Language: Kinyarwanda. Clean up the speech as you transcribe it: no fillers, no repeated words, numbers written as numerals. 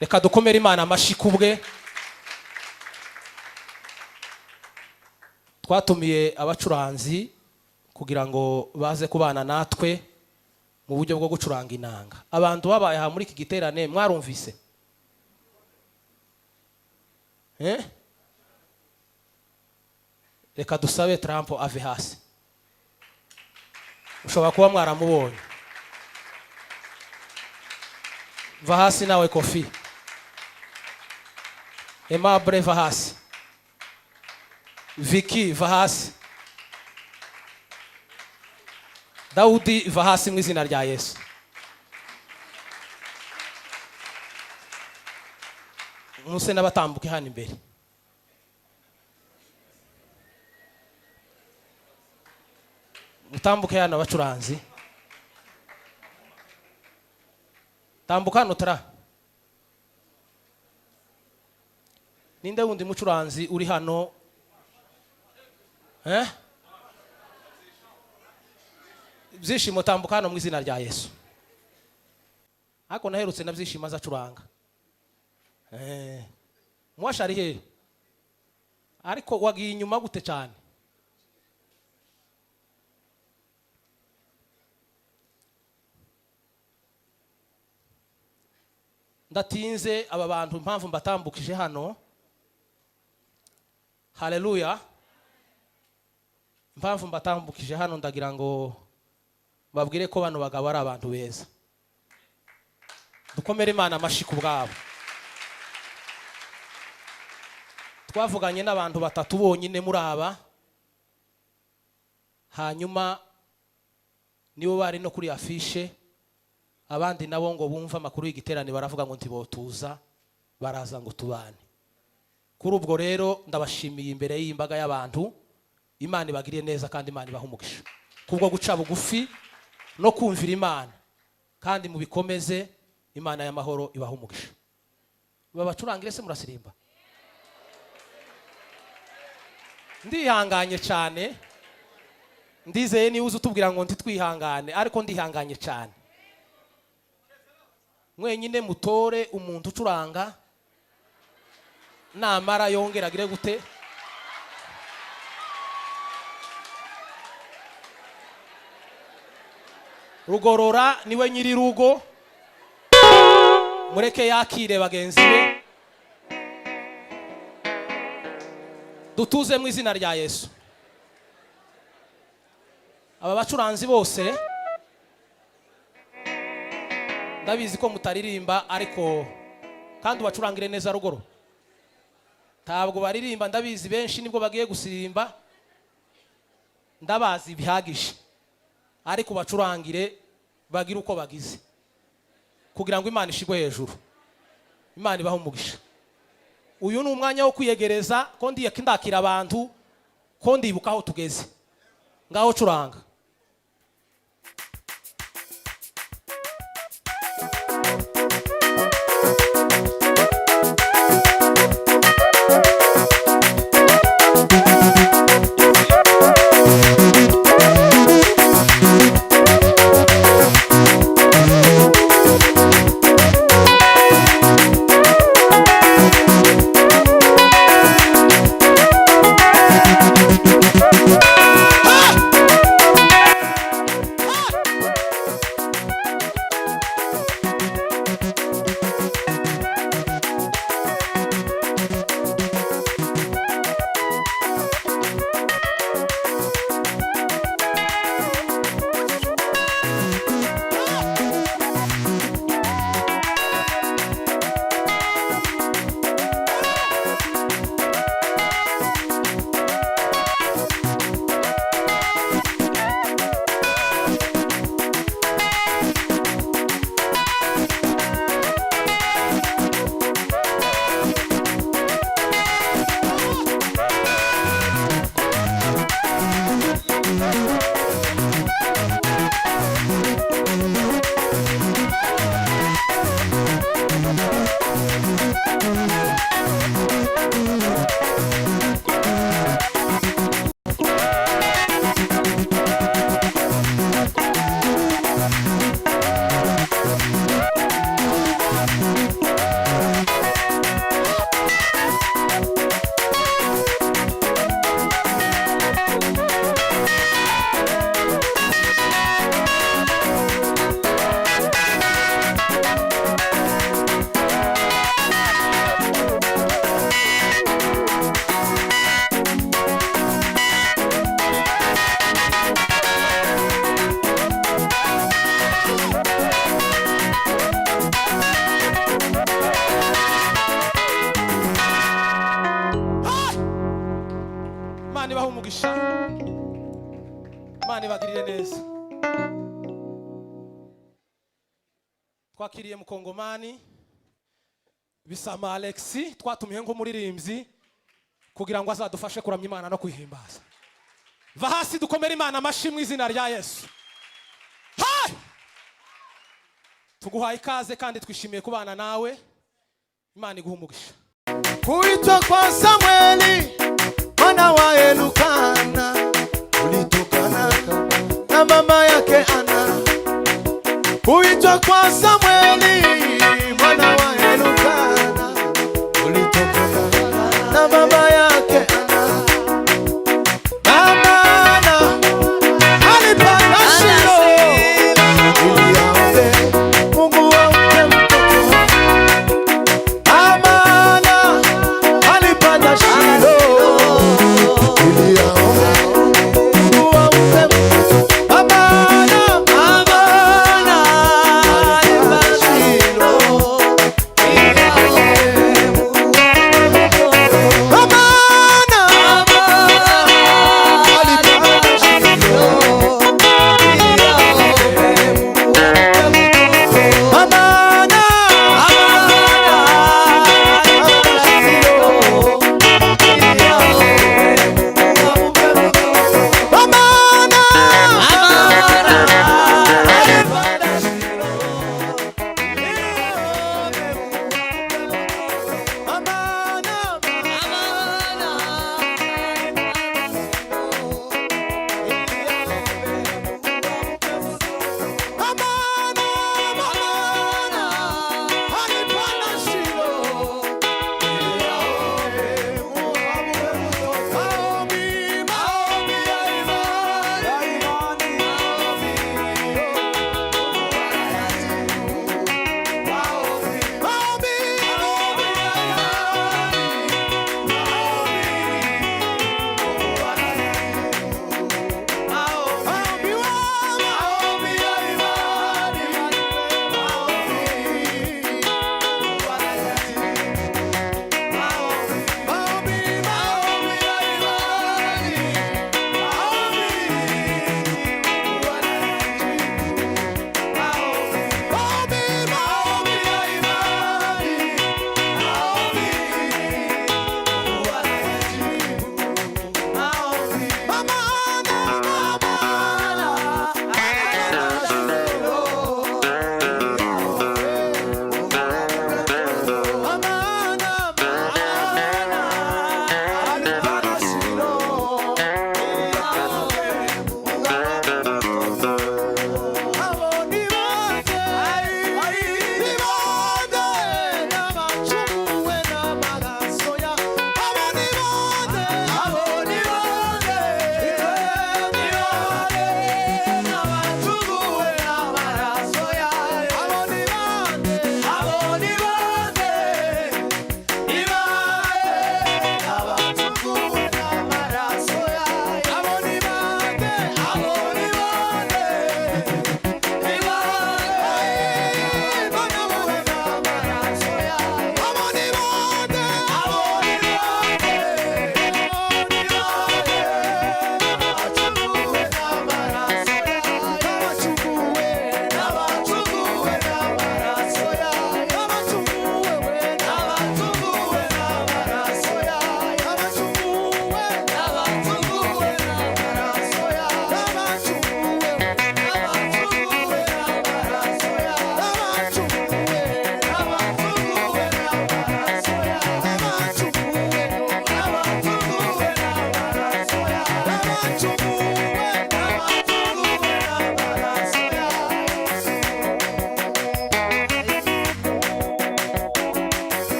reka dukomere Imana amashyi kubwe. Twatumiye abacuranzi kugira ngo baze kubana natwe mu buryo bwo gucuranga inanga. Abantu babaye aha muri iki giterane mwarumvise? Reka dusabe Trump ave hasi. Ushobora kuba mwaramubonye. Va hasi nawe Kofi. Aimable va hasi. Vicky va hasi. Daudi va hasi mu izina rya Yesu. Muse n'abatambuke hano imbere. Mutambuke hano abacuranzi. Tambuka hano tara. Ninde wundi mucuranzi uri hano? Byishimo tambuka hano mu izina rya Yesu. Ako naherutse na byishimo azacuranga. Mwashari he? Ariko wagiye inyuma gute cyane? Ndatinze aba bantu impamvu mbatambukije hano. Haleluya. Impamvu mbatambukije hano ndagira ngo babwire ko bano bagabo ari abantu beza. Dukomere Imana amashyi kubwabo. Twavuganye n'abantu batatu bonyine muri aba. Hanyuma nibo bari no kuri afishe. Abandi nabo ngo bumva amakuru y'igiterane baravuga ngo ntibotuza baraza ngo tubane. Kuri ubwo rero ndabashimiye imbere y'imbaga y'abantu. Imana ibagiriye neza kandi Imana ibaha umugisha. Kubwo guca bugufi no kumvira Imana kandi mubikomeze, Imana y'amahoro ibaha umugisha. Babacurangire se murasirimba? Ndihanganye cyane. Ndizeye ni uzi utubwira ngo ntitwihangane, ariko ndihanganye cyane. Mwenyine mutore umuntu ucuranga namara yongera agire gute? Rugorora niwe nyiri rugo, mureke yakire bagenzi be. Dutuze mu izina rya Yesu. Aba bacuranzi bose ndabizi ko mutaririmba, ariko kandi bacurangire neza rugoro. Ntabwo baririmba, ndabizi benshi nibwo bagiye gusirimba, ndabazi bihagije, ariko bacurangire bagira uko bagize kugira ngo Imana ishigwe hejuru. Imana ibaha umugisha. Uyu ni umwanya wo kwiyegereza ko ndiye kindakira abantu ko ndibuka aho tugeze. Ngaho curanga. umugisha. Imana ibagirire neza. Twakiriye Mukongomani Bisama Alexi, twatumiye nko muririmbyi kugira ngo azadufashe kuramya Imana no kwihimbaza. Va hasi dukomere Imana amashyi mu izina rya Yesu. Hai! Tuguhaye ikaze kandi twishimiye kubana nawe. Imana iguhe umugisha. Kuitwa kwa Samueli mwana wa Elukana ulitokana na mama yake Ana. Kuitwa kwa Samueli